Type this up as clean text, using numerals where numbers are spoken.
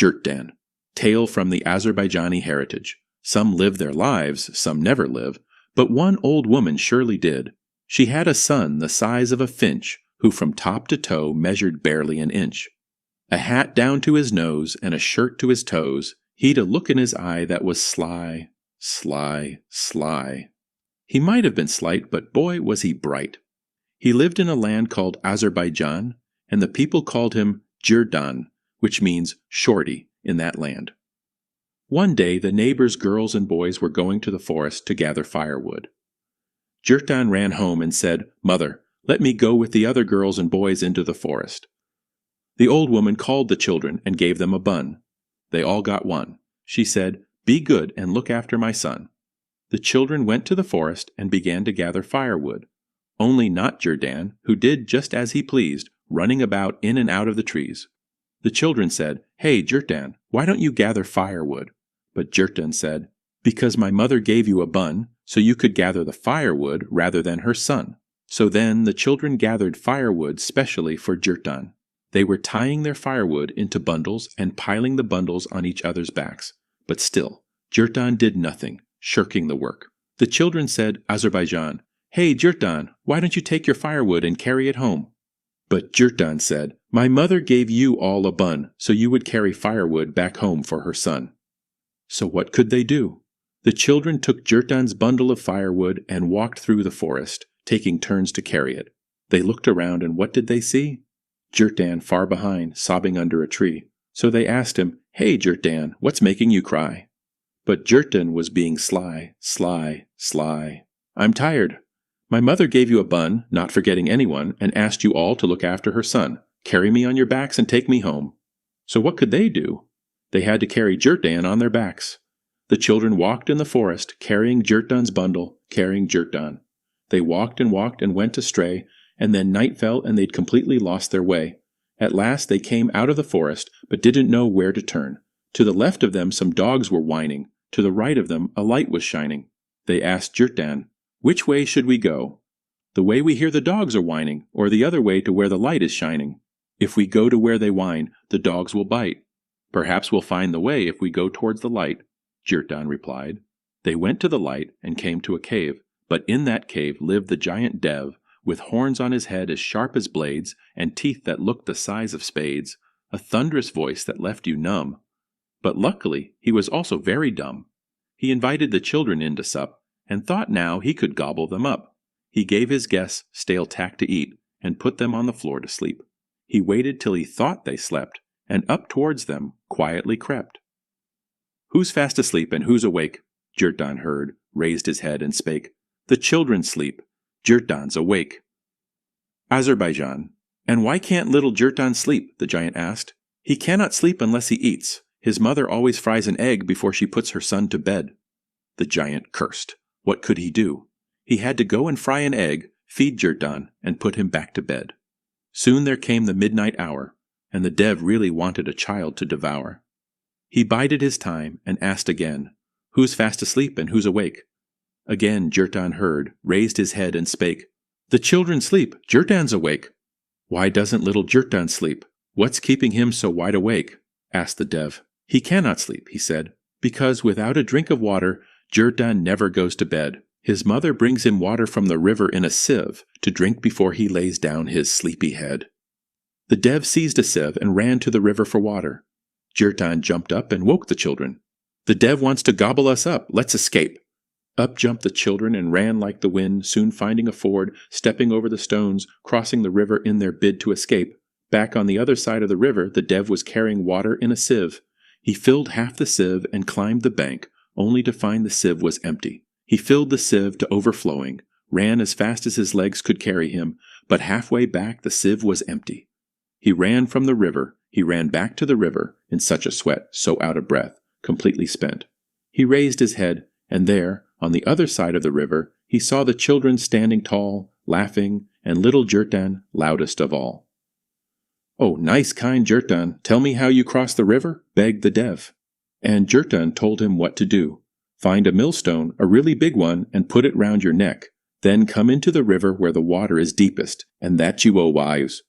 Djirtdan. Tale from the Azerbaijani heritage. Some live their lives, some never live, but one old woman surely did. She had a son the size of a finch, who from top to toe measured barely an inch. A hat down to his nose and a shirt to his toes, he'd a look in his eye that was sly, sly, sly. He might have been slight, but boy was he bright. He lived in a land called Azerbaijan, and the people called him Djirtdan, which means shorty in that land. One day the neighbors' girls and boys were going to the forest to gather firewood. Djirtdan ran home and said, "Mother, let me go with the other girls and boys into the forest." The old woman called the children and gave them a bun. They all got one. She said, "Be good and look after my son." The children went to the forest and began to gather firewood. Only not Djirtdan, who did just as he pleased, running about in and out of the trees. The children said, "Hey, Djirtdan, why don't you gather firewood?" But Djirtdan said, "Because my mother gave you a bun, so you could gather the firewood rather than her son." So then the children gathered firewood specially for Djirtdan. They were tying their firewood into bundles and piling the bundles on each other's backs. But still, Djirtdan did nothing, shirking the work. The children said, Azerbaijan, "Hey, Djirtdan, why don't you take your firewood and carry it home?" But Djirtdan said, "My mother gave you all a bun, so you would carry firewood back home for her son." So what could they do? The children took Djirtdan's bundle of firewood and walked through the forest, taking turns to carry it. They looked around, and what did they see? Djirtdan far behind, sobbing under a tree. So they asked him, "Hey, Djirtdan, what's making you cry?" But Djirtdan was being sly, sly, sly. "I'm tired. My mother gave you a bun, not forgetting anyone, and asked you all to look after her son. Carry me on your backs and take me home." So what could they do? They had to carry Djirtdan on their backs. The children walked in the forest, carrying Djirtdan's bundle, carrying Djirtdan. They walked and went astray, and then night fell and they'd completely lost their way. At last they came out of the forest, but didn't know where to turn. To the left of them some dogs were whining. To the right of them a light was shining. They asked Djirtdan, "Which way should we go?" "The way we hear the dogs are whining, or the other way to where the light is shining." "If we go to where they whine, the dogs will bite." "Perhaps we'll find the way if we go towards the light," Djirtdan replied. They went to the light and came to a cave, but in that cave lived the giant Dev, with horns on his head as sharp as blades, and teeth that looked the size of spades, a thunderous voice that left you numb. But luckily he was also very dumb. He invited the children in to sup, and thought now he could gobble them up. He gave his guests stale tack to eat, and put them on the floor to sleep. He waited till he thought they slept, and up towards them quietly crept. "Who's fast asleep and who's awake?" Djirtdan heard, raised his head and spake. "The children sleep. Djirtdan's awake." Azerbaijan. "And why can't little Djirtdan sleep?" the giant asked. "He cannot sleep unless he eats. His mother always fries an egg before she puts her son to bed." The giant cursed. What could he do? He had to go and fry an egg, feed Djirtdan, and put him back to bed. Soon there came the midnight hour, and the Dev really wanted a child to devour. He bided his time and asked again, "Who's fast asleep and who's awake?" Again Djirtdan heard, raised his head and spake, "The children sleep, Djirtdan's awake." "Why doesn't little Djirtdan sleep? What's keeping him so wide awake?" asked the Dev. "He cannot sleep," he said, "because without a drink of water, Djirtdan never goes to bed. His mother brings him water from the river in a sieve to drink before he lays down his sleepy head." The Dev seized a sieve and ran to the river for water. Djirtdan jumped up and woke the children. "The Dev wants to gobble us up. Let's escape." Up jumped the children and ran like the wind, soon finding a ford, stepping over the stones, crossing the river in their bid to escape. Back on the other side of the river, the Dev was carrying water in a sieve. He filled half the sieve and climbed the bank, only to find the sieve was empty. He filled the sieve to overflowing, ran as fast as his legs could carry him, but halfway back the sieve was empty. He ran from the river, he ran back to the river, in such a sweat, so out of breath, completely spent. He raised his head, and there, on the other side of the river, he saw the children standing tall, laughing, and little Djirtdan loudest of all. "Oh, nice kind Djirtdan, tell me how you cross the river?" begged the Dev. And Djirtdan told him what to do. "Find a millstone, a really big one, and put it round your neck. Then come into the river where the water is deepest, and that you will wise.